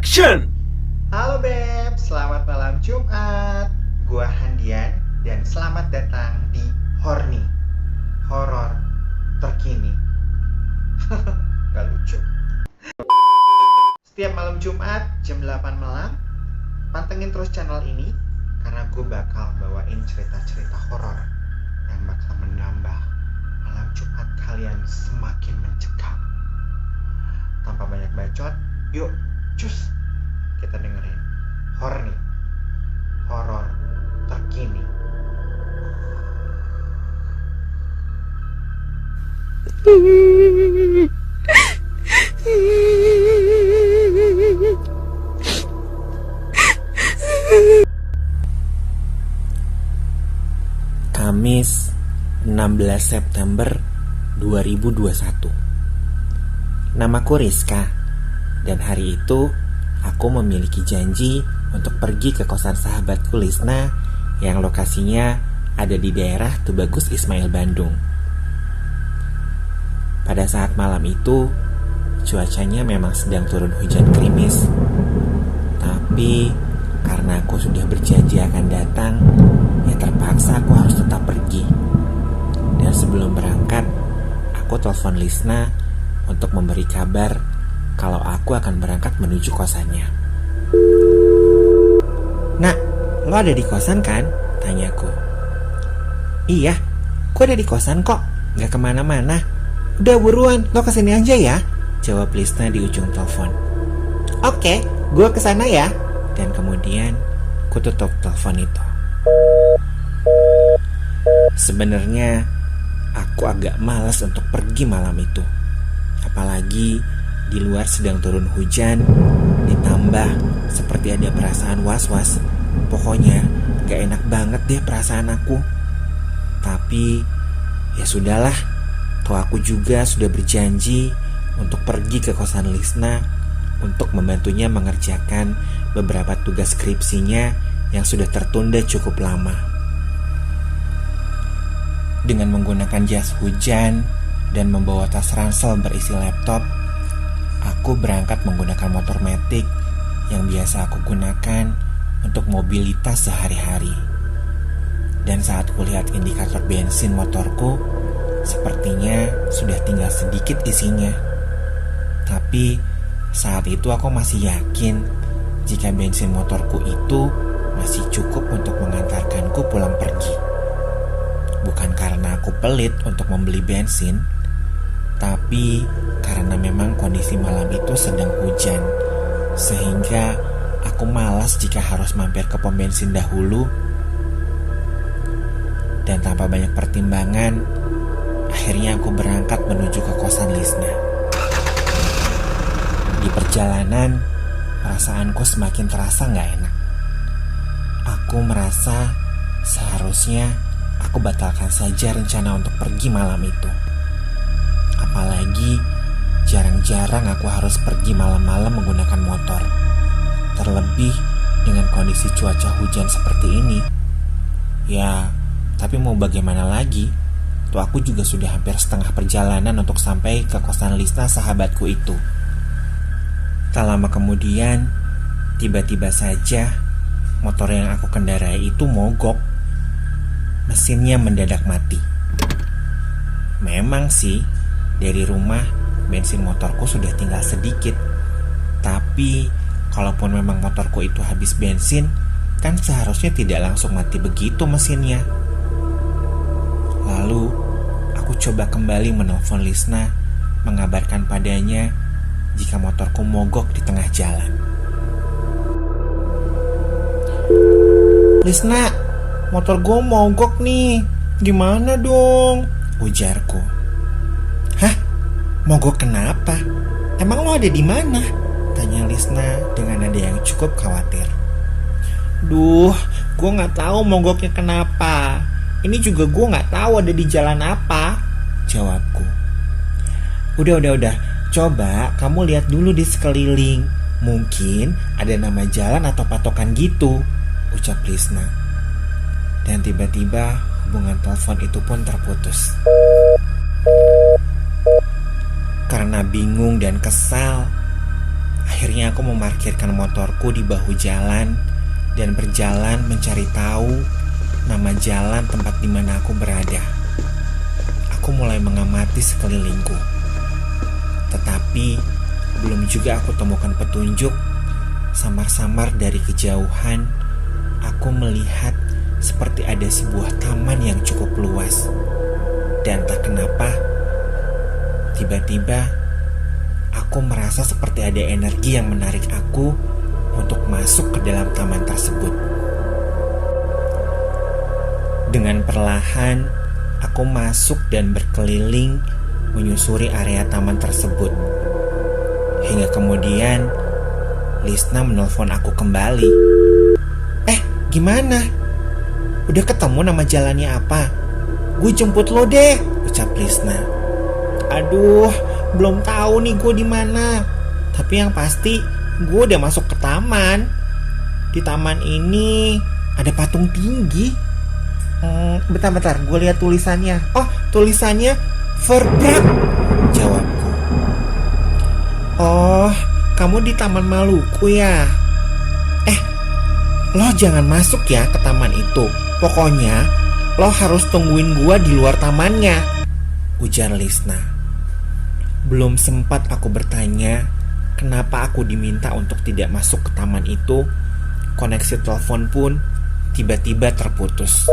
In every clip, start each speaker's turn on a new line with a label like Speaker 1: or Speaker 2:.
Speaker 1: Action!
Speaker 2: Halo Beb, selamat malam Jumat. Gua Handian dan selamat datang di Horny, horor terkini. Gak lucu. Setiap malam Jumat jam 8 malam, pantengin terus channel ini karena gue bakal bawain cerita-cerita horor yang bakal menambah malam Jumat kalian semakin mencekam. Tanpa banyak bacot, yuk cus kita dengerin Horny, horor terkini.
Speaker 3: Kamis 16 September 2021. Namaku Rizka, dan hari itu aku memiliki janji untuk pergi ke kosan sahabatku Lisna yang lokasinya ada di daerah Tubagus Ismail, Bandung. Pada saat malam itu, cuacanya memang sedang turun hujan gerimis. Tapi karena aku sudah berjanji akan datang, ya terpaksa aku harus tetap pergi. Dan sebelum berangkat, aku telepon Lisna untuk memberi kabar kalau aku akan berangkat menuju kosannya. "Nak, lo ada di kosan kan?" tanyaku. "Iya, gue ada di kosan kok, gak kemana-mana. Udah buruan, lo kesini aja ya," jawab Lisna di ujung telepon. "Oke, gue kesana ya." Dan kemudian ku tutup telepon itu. Sebenarnya aku agak malas untuk pergi malam itu. Apalagi di luar sedang turun hujan, ditambah seperti ada perasaan was-was. Pokoknya gak enak banget deh perasaan aku. Tapi ya sudahlah, toh aku juga sudah berjanji untuk pergi ke kosan Lisna untuk membantunya mengerjakan beberapa tugas skripsinya yang sudah tertunda cukup lama. Dengan menggunakan jas hujan dan membawa tas ransel berisi laptop, aku berangkat menggunakan motor matic yang biasa aku gunakan untuk mobilitas sehari-hari. Dan saat kulihat indikator bensin motorku, sepertinya sudah tinggal sedikit isinya. Tapi saat itu aku masih yakin jika bensin motorku itu masih cukup untuk mengantarkanku pulang pergi. Bukan karena aku pelit untuk membeli bensin, tapi karena memang kondisi malam itu sedang hujan, sehingga aku malas jika harus mampir ke pom bensin dahulu. Dan tanpa banyak pertimbangan, akhirnya aku berangkat menuju ke kosan Lisna. Di perjalanan, perasaanku semakin terasa gak enak. Aku merasa seharusnya aku batalkan saja rencana untuk pergi malam itu. Apalagi jarang-jarang aku harus pergi malam-malam menggunakan motor. Terlebih dengan kondisi cuaca hujan seperti ini. Ya, tapi mau bagaimana lagi? Tuh aku juga sudah hampir setengah perjalanan untuk sampai ke kosan Lisna sahabatku itu. Tak lama kemudian, tiba-tiba saja motor yang aku kendarai itu mogok. Mesinnya mendadak mati. Memang sih, dari rumah bensin motorku sudah tinggal sedikit. Tapi kalaupun memang motorku itu habis bensin, kan seharusnya tidak langsung mati begitu mesinnya. Lalu aku coba kembali menelpon Lisna, mengabarkan padanya jika motorku mogok di tengah jalan. "Lisna, motor gue mogok nih, gimana dong?" ujarku. "Hah? Mogok kenapa? Emang lo ada di mana?" tanya Lisna dengan nada yang cukup khawatir. "Duh, gue nggak tahu mogoknya kenapa. Ini juga gue nggak tahu ada di jalan apa," jawabku. Udah. Coba kamu lihat dulu di sekeliling. Mungkin ada nama jalan atau patokan gitu," ucap Lisna. Dan tiba-tiba hubungan telepon itu pun terputus. Karena bingung dan kesal, Akhirnya aku memarkirkan motorku di bahu jalan dan berjalan mencari tahu nama jalan tempat di mana aku berada. Aku mulai mengamati sekelilingku. Tetapi belum juga aku temukan petunjuk. Samar-samar dari kejauhan, aku melihat seperti ada sebuah taman yang cukup luas. Dan tak kenapa, tiba-tiba aku merasa seperti ada energi yang menarik aku untuk masuk ke dalam taman tersebut. Dengan perlahan, aku masuk dan berkeliling menyusuri area taman tersebut. Hingga kemudian, Lisna menelpon aku kembali. Gimana? Udah ketemu nama jalannya apa? Gue jemput lo deh, ucap Lisna. Aduh, belum tahu nih gue di mana. Tapi yang pasti gue udah masuk ke taman. Di taman ini ada patung tinggi. Bentar, gue lihat tulisannya. Oh, tulisannya Verbrak, jawabku. Oh, kamu di Taman Maluku ya? Lo jangan masuk ya ke taman itu. Pokoknya lo harus tungguin gua di luar tamannya, ujar Lisna. Belum sempat aku bertanya kenapa aku diminta untuk tidak masuk ke taman itu, koneksi telepon pun tiba-tiba terputus.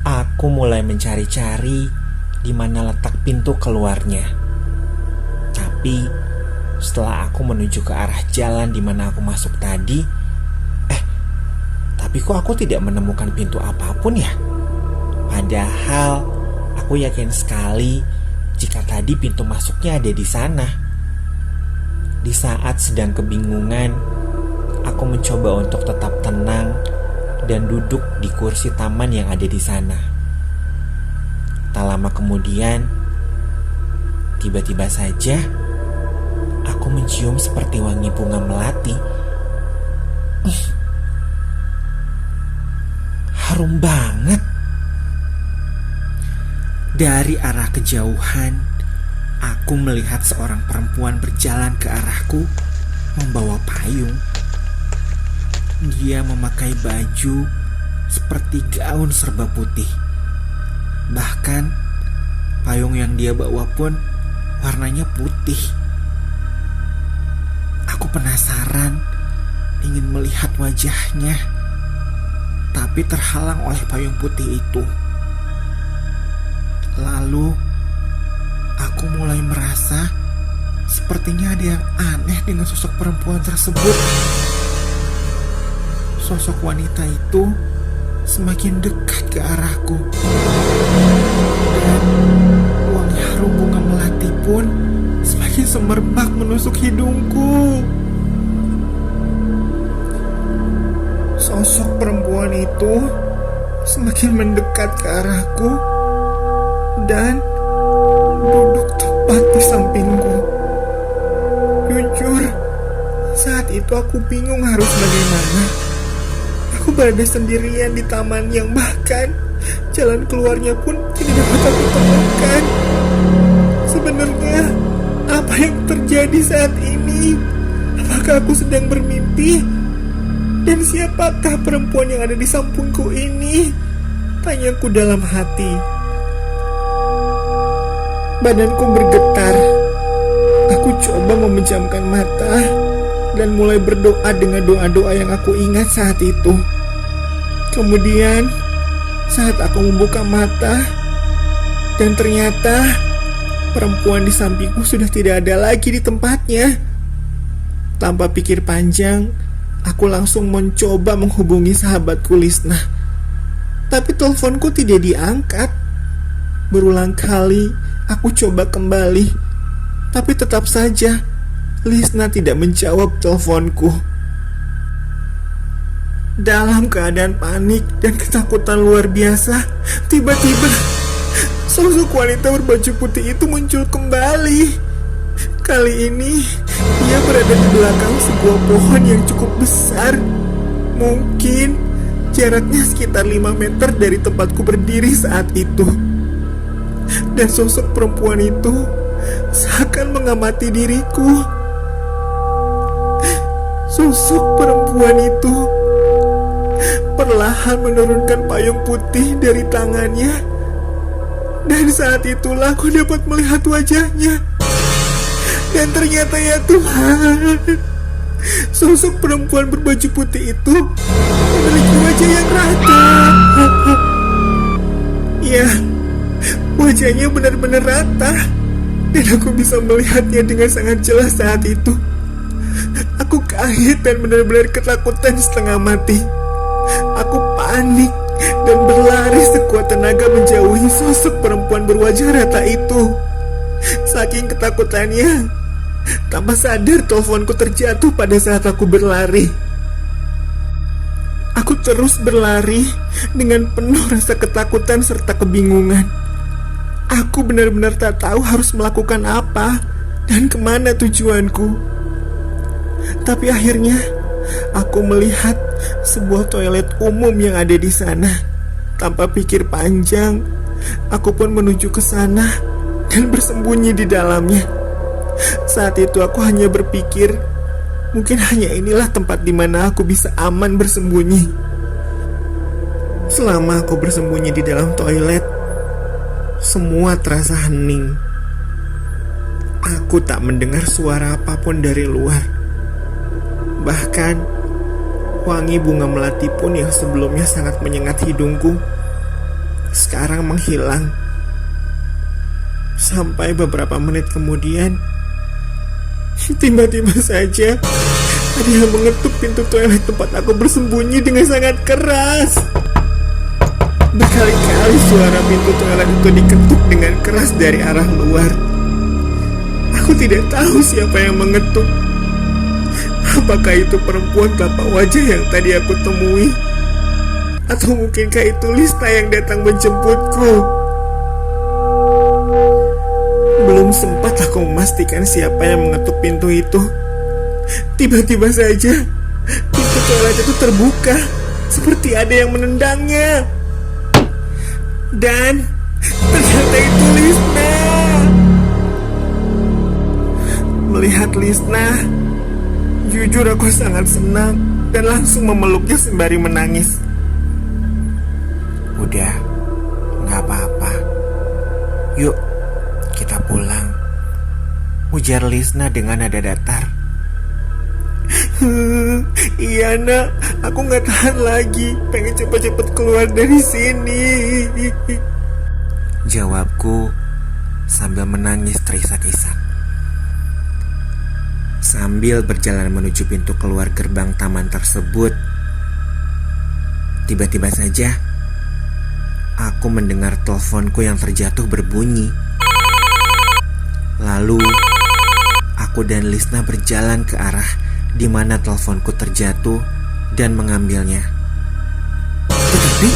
Speaker 3: Aku mulai mencari-cari di mana letak pintu keluarnya. Tapi setelah aku menuju ke arah jalan di mana aku masuk tadi, tapi kok aku tidak menemukan pintu apapun ya? Padahal aku yakin sekali jika tadi pintu masuknya ada di sana. Di saat sedang kebingungan, aku mencoba untuk tetap tenang dan duduk di kursi taman yang ada di sana. Tak lama kemudian, tiba-tiba saja aku mencium seperti wangi bunga melati. Harum banget. Dari arah kejauhan, aku melihat seorang perempuan berjalan ke arahku membawa payung. Dia memakai baju seperti gaun serba putih. Bahkan payung yang dia bawa pun warnanya putih. Aku penasaran, ingin melihat wajahnya, tapi terhalang oleh payung putih itu. Lalu, aku mulai merasa sepertinya ada yang aneh dengan sosok perempuan tersebut. Sosok wanita itu semakin dekat ke arahku. Dan wangi harum bunga melati pun semakin semerbak menusuk hidungku. Sosok perempuan itu semakin mendekat ke arahku dan duduk tepat di sampingku. Jujur, saat itu aku bingung harus bagaimana. Aku berada sendirian di taman yang bahkan jalan keluarnya pun tidak dapat aku temukan. Sebenarnya apa yang terjadi saat ini? Apakah aku sedang bermimpi? Dan siapakah perempuan yang ada di sampingku ini? Tanyaku dalam hati. Badanku bergetar. Aku coba memejamkan mata dan mulai berdoa dengan doa-doa yang aku ingat saat itu. Kemudian saat aku membuka mata dan ternyata perempuan di sampingku sudah tidak ada lagi di tempatnya. Tanpa pikir panjang, aku langsung mencoba menghubungi sahabatku Lisna. Tapi teleponku tidak diangkat. Berulang kali aku coba kembali, tapi tetap saja Lisna tidak menjawab teleponku. Dalam keadaan panik dan ketakutan luar biasa, tiba-tiba sosok wanita berbaju putih itu muncul kembali. Kali ini dia berada di belakang sebuah pohon yang cukup besar. Mungkin jaraknya sekitar 5 meter dari tempatku berdiri saat itu. Dan sosok perempuan itu seakan mengamati diriku. Sosok perempuan itu perlahan menurunkan payung putih dari tangannya, dan saat itulah aku dapat melihat wajahnya. Dan ternyata ya Tuhan, sosok perempuan berbaju putih itu memiliki wajah yang rata. Ya, wajahnya benar-benar rata, dan aku bisa melihatnya dengan sangat jelas saat itu. Aku kaget dan benar-benar ketakutan setengah mati. Aku panik dan berlari sekuat tenaga menjauhi sosok perempuan berwajah rata itu. Saking ketakutannya, tanpa sadar teleponku terjatuh pada saat aku berlari. Aku terus berlari dengan penuh rasa ketakutan serta kebingungan. Aku benar-benar tak tahu harus melakukan apa dan kemana tujuanku. Tapi akhirnya aku melihat sebuah toilet umum yang ada di sana. Tanpa pikir panjang, aku pun menuju ke sana dan bersembunyi di dalamnya. Saat itu aku hanya berpikir, mungkin hanya inilah tempat di mana aku bisa aman bersembunyi. Selama aku bersembunyi di dalam toilet, semua terasa hening. Aku tak mendengar suara apapun dari luar. Bahkan wangi bunga melati pun yang sebelumnya sangat menyengat hidungku sekarang menghilang. Sampai beberapa menit kemudian, tiba-tiba saja ada yang mengetuk pintu toilet tempat aku bersembunyi dengan sangat keras. Berkali-kali suara pintu toilet itu diketuk dengan keras dari arah luar. Aku tidak tahu siapa yang mengetuk. Apakah itu perempuan tanpa wajah yang tadi aku temui? Atau mungkinkah itu Lisna yang datang menjemputku? Belum sempat aku memastikan siapa yang mengetuk pintu itu, tiba-tiba saja pintu toilet itu terbuka, seperti ada yang menendangnya. Dan ternyata itu Lisna. Melihat Lisna, jujur aku sangat senang dan langsung memeluknya sembari menangis. Udah, gak apa-apa. Yuk, kita pulang, ujar Lisna dengan nada datar. Iya nak, aku gak tahan lagi, pengen cepet-cepet keluar dari sini, jawabku sambil menangis terisak-isak. Sambil berjalan menuju pintu keluar gerbang taman tersebut, tiba-tiba saja aku mendengar teleponku yang terjatuh berbunyi. Lalu aku dan Lisna berjalan ke arah di mana teleponku terjatuh dan mengambilnya. Tetapi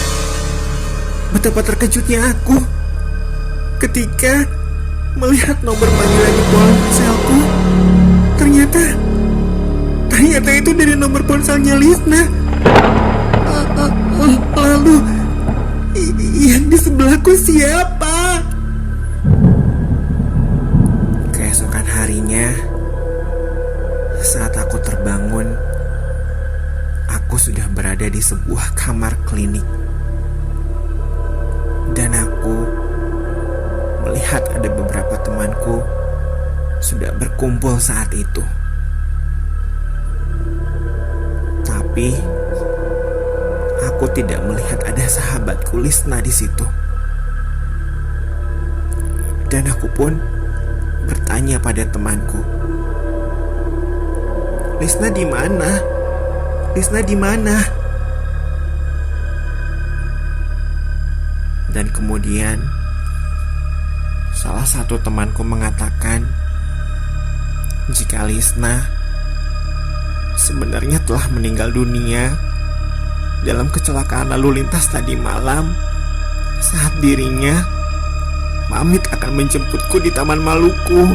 Speaker 3: betapa terkejutnya aku ketika melihat nomor panggilan di ponselku. Ternyata itu dari nomor ponselnya Lisna. Lalu yang di sebelahku siapa? Keesokan harinya, saat aku terbangun, aku sudah berada di sebuah kamar klinik. Dan aku melihat ada beberapa temanku sudah berkumpul saat itu. Tapi aku tidak melihat ada sahabatku Lisna di situ. Dan aku pun bertanya pada temanku, Lisna di mana? Lisna di mana? Dan kemudian salah satu temanku mengatakan jika Lisna sebenarnya telah meninggal dunia dalam kecelakaan lalu lintas tadi malam saat dirinya pamit akan menjemputku di Taman Maluku.